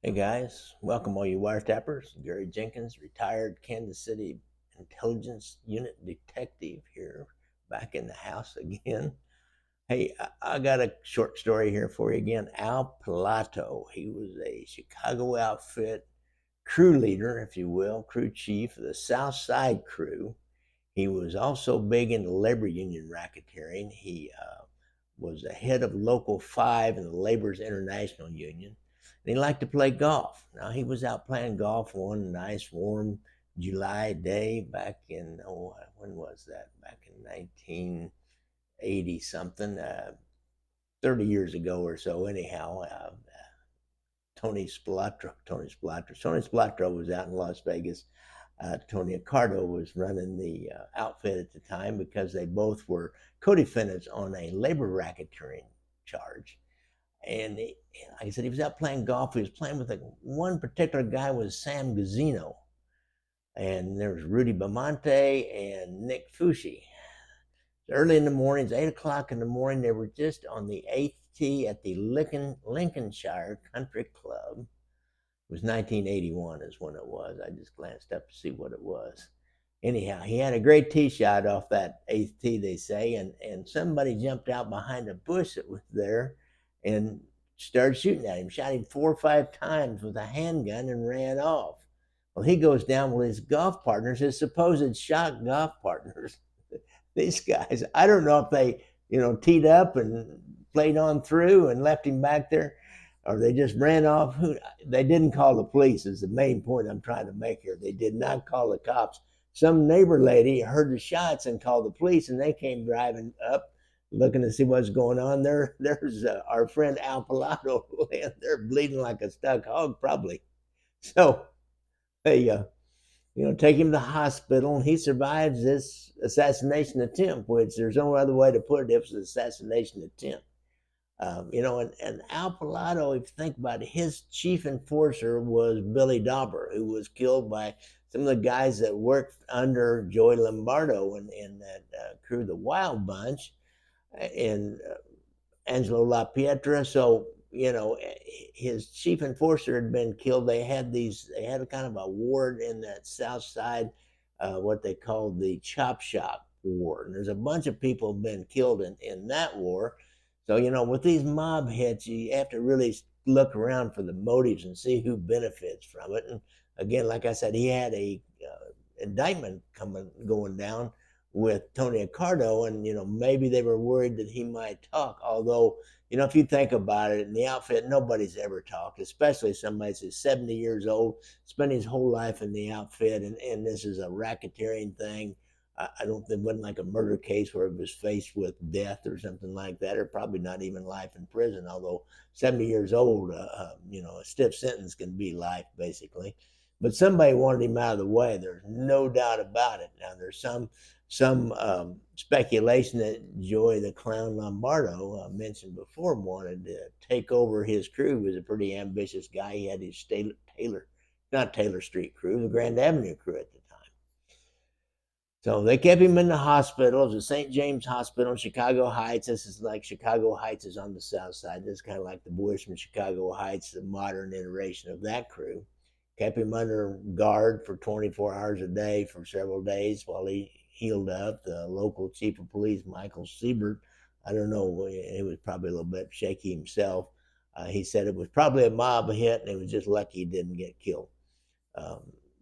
Hey guys, welcome all you wiretappers. Gary Jenkins, retired Kansas City Intelligence Unit detective here, back in the house again. Hey, I got a short story here for you again. Al Pilotto, he was a Chicago Outfit crew leader, if you will, crew chief of the Southside crew. He was also big into labor union racketeering. He was the head of Local 5 in the Labor's International Union. And he liked to play golf. Now, he was out playing golf one nice, warm July day back in, when was that? Back in 1980 something, 30 years ago or so, anyhow. Tony Splatro was out in Las Vegas. Tony Accardo was running the outfit at the time because they both were co-defendants on a labor racketeering charge. And like I said, he was out playing golf. He was playing with one particular guy was Sam Guzzino, and there was Rudy Bamonte and Nick Fushi. Early in the mornings, 8 o'clock in the morning, they were just on the eighth tee at the Lincolnshire Country Club. It was 1981 is when it was. I just glanced up to see what it was. Anyhow, he had a great tee shot off that eighth tee, they say, and somebody jumped out behind a bush that was there and started shooting at him, shot him 4 or 5 times with a handgun and ran off. Well, he goes down with his golf partners, his supposed shot golf partners. These guys, I don't know if they, teed up and played on through and left him back there, or they just ran off. They didn't call the police, is the main point I'm trying to make here. They did not call the cops. Some neighbor lady heard the shots and called the police, and they came driving up looking to see what's going on. There's our friend Al Pilotto laying there bleeding like a stuck hog, probably. So they, take him to the hospital, and he survives this assassination attempt, which there's no other way to put it. It was an assassination attempt. And Al Pilotto, if you think about it, his chief enforcer was Billy Dauber, who was killed by some of the guys that worked under Joey Lombardo in that crew, the Wild Bunch, and Angelo La Pietra. So, his chief enforcer had been killed. They had a kind of a ward in that South Side, what they called the Chop Shop War. And there's a bunch of people have been killed in that war. So, with these mob hits, you have to really look around for the motives and see who benefits from it. And again, like I said, he had a indictment going down with Tony Accardo, and maybe they were worried that he might talk. Although, if you think about it, in the outfit, nobody's ever talked, especially somebody that's 70 years old, spent his whole life in the outfit, and this is a racketeering thing. I don't think it wasn't like a murder case where it was faced with death or something like that, or probably not even life in prison. Although 70 years old, a stiff sentence can be life basically. But somebody wanted him out of the way. There's no doubt about it. Now there's some speculation that Joey the Clown Lombardo mentioned before wanted to take over his crew. He was a pretty ambitious guy. He had his not Taylor Street crew, the Grand Avenue crew at the time. So they kept him in the hospital. It was the St. James Hospital in Chicago Heights. This is like Chicago Heights is on the south side. This is kind of like the boys from Chicago Heights, the modern iteration of that crew. Kept him under guard for 24 hours a day for several days while he healed up. The local chief of police, Michael Siebert, I don't know, he was probably a little bit shaky himself. He said it was probably a mob hit and it was just lucky he didn't get killed.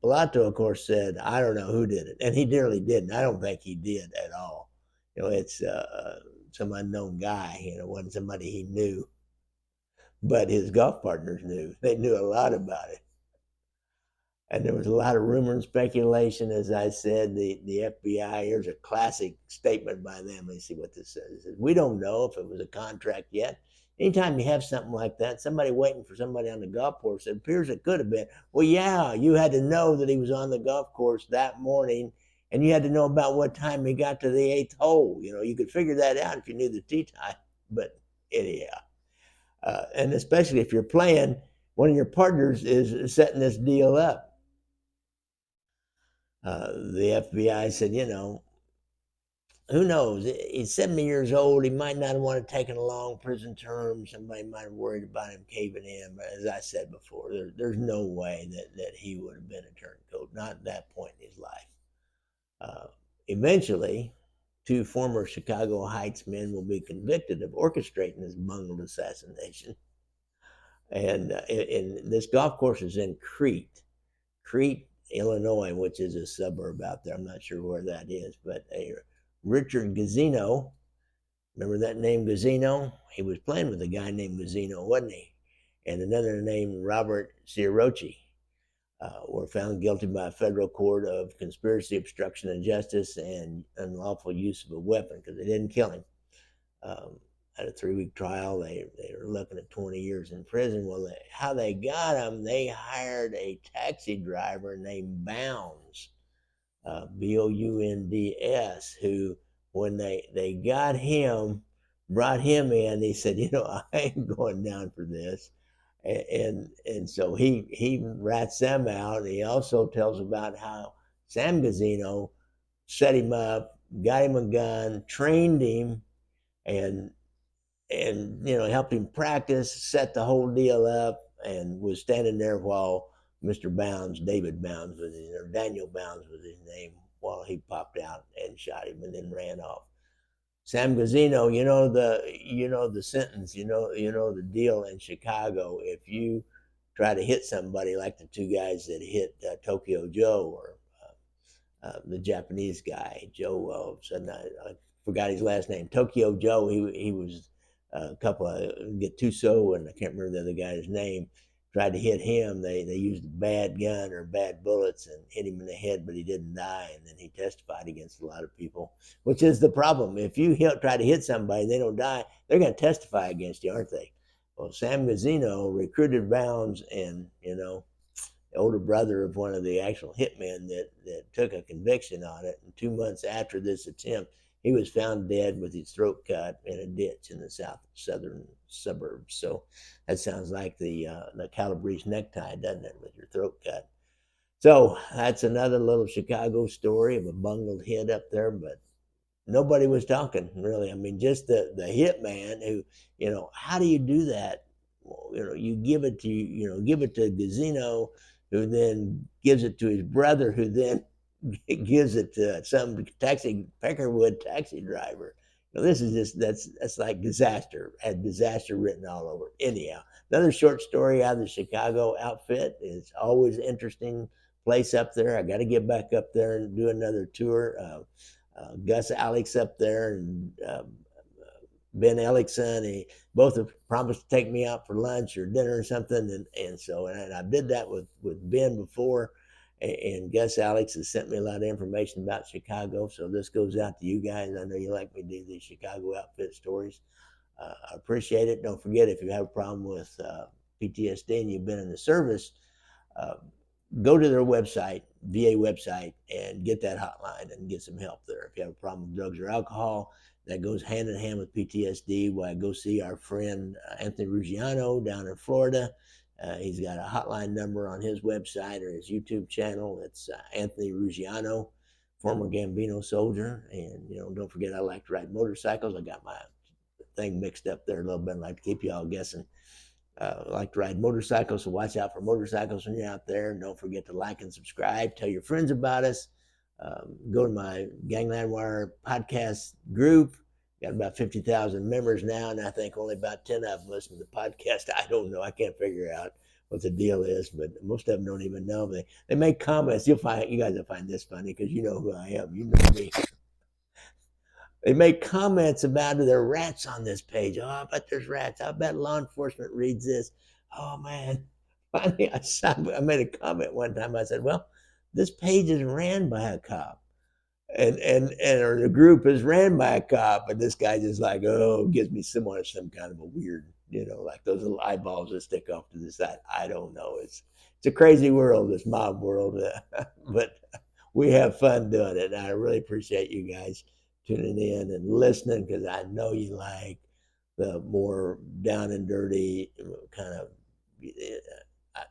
Pilotto, of course, said, I don't know who did it. And he nearly didn't. I don't think he did at all. It's some unknown guy, wasn't somebody he knew. But his golf partners knew. They knew a lot about it. And there was a lot of rumor and speculation. As I said, the FBI, here's a classic statement by them. Let's see what this says. It says, we don't know if it was a contract yet. Anytime you have something like that, somebody waiting for somebody on the golf course, it appears it could have been. Well, yeah, you had to know that he was on the golf course that morning, and you had to know about what time he got to the eighth hole. You could figure that out if you knew the tee time. But anyhow, and especially if you're playing, one of your partners is setting this deal up. The FBI said, who knows? He's 70 years old. He might not want to take a long prison term. Somebody might have worried about him caving in. But as I said before, there's no way that he would have been a turncoat, not at that point in his life. Eventually, two former Chicago Heights men will be convicted of orchestrating this bungled assassination. And this golf course is in Crete, Illinois, which is a suburb out there. I'm not sure where that is, but Richard Guzzino, remember that name Guzzino? He was playing with a guy named Guzzino, wasn't he? And another named Robert Ciarrocchi were found guilty by a federal court of conspiracy, obstruction of justice, and unlawful use of a weapon because they didn't kill him. At a 3-week trial, they were looking at 20 years in prison. Well, how they got him, they hired a taxi driver named Bounds, Bounds, who, when they got him, brought him in, he said, I ain't going down for this. And so he rats them out. And he also tells about how Sam Guzzino set him up, got him a gun, trained him, and helped him practice, set the whole deal up, and was standing there while Mr. Bounds, David Bounds was his, or Daniel Bounds was his name, while he popped out and shot him and then ran off. Sam Guzzino, the sentence, the deal in Chicago. If you try to hit somebody like the two guys that hit Tokyo Joe, or the Japanese guy, Joe, I forgot his last name, Tokyo Joe, he was a couple of Gattuso, and I can't remember the other guy's name, tried to hit him. They used a bad gun or bad bullets and hit him in the head, but he didn't die. And then he testified against a lot of people, which is the problem. If you try to hit somebody and they don't die, they're going to testify against you, aren't they? Well, Sam Guzzino recruited Bounds, and the older brother of one of the actual hitmen that took a conviction on it. And 2 months after this attempt, he was found dead with his throat cut in a ditch in the southern suburbs. So that sounds like the Calabrese necktie, doesn't it, with your throat cut? So that's another little Chicago story of a bungled hit up there, but nobody was talking, really. I mean, just the hitman who, how do you do that? Well, you give it to Guzzino, who then gives it to his brother, who then gives it to some Peckerwood taxi driver. This is that's like disaster. Had disaster written all over. Anyhow, another short story out of the Chicago Outfit is always interesting place up there. I got to get back up there and do another tour. Gus Alex up there, and Ben Ellickson, both have promised to take me out for lunch or dinner or something, and I did that with Ben before. And Gus Alex has sent me a lot of information about Chicago, so this goes out to you guys. I know you like me to do these Chicago Outfit stories. I appreciate it. Don't forget, if you have a problem with PTSD and you've been in the service, go to their website, VA website, and get that hotline and get some help there. If you have a problem with drugs or alcohol, that goes hand in hand with PTSD. Why, go see our friend Anthony Ruggiano down in Florida. He's got a hotline number on his website or his YouTube channel. It's Anthony Ruggiano, former Gambino soldier. And, don't forget, I like to ride motorcycles. I got my thing mixed up there a little bit. I like to keep you all guessing. I like to ride motorcycles, so watch out for motorcycles when you're out there. And don't forget to like and subscribe. Tell your friends about us. Go to my Gangland Wire podcast group. Got about 50,000 members now, and I think only about 10 of them listen to the podcast. I don't know. I can't figure out what the deal is, but most of them don't even know. They make comments. You guys will find this funny because you know who I am. You know me. They make comments about there are rats on this page. Oh, I bet there's rats. I bet law enforcement reads this. Oh, man. Finally, I made a comment one time. I said, well, this page is ran by a cop. And or the group is ran by a cop, and this guy just like, gives me some kind of a weird, like those little eyeballs that stick off to the side. I don't know. It's a crazy world, this mob world, but we have fun doing it. And I really appreciate you guys tuning in and listening, because I know you like the more down and dirty kind of.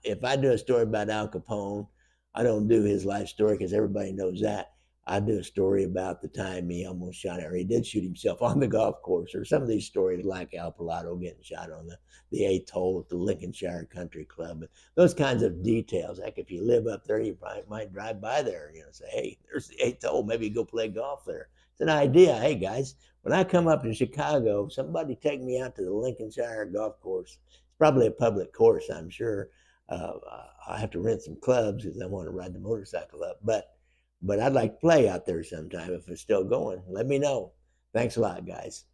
If I do a story about Al Capone, I don't do his life story because everybody knows that. I do a story about the time he almost shot, or he did shoot himself on the golf course, or some of these stories like Al Pilotto getting shot on the 8th hole at the Lincolnshire Country Club. Those kinds of details. Like if you live up there, you probably might drive by there, say, hey, there's the 8th hole. Maybe you go play golf there. It's an idea. Hey, guys, when I come up to Chicago, somebody take me out to the Lincolnshire golf course. It's probably a public course, I'm sure. Uh, I have to rent some clubs because I want to ride the motorcycle up. But I'd like to play out there sometime if it's still going. Let me know. Thanks a lot, guys.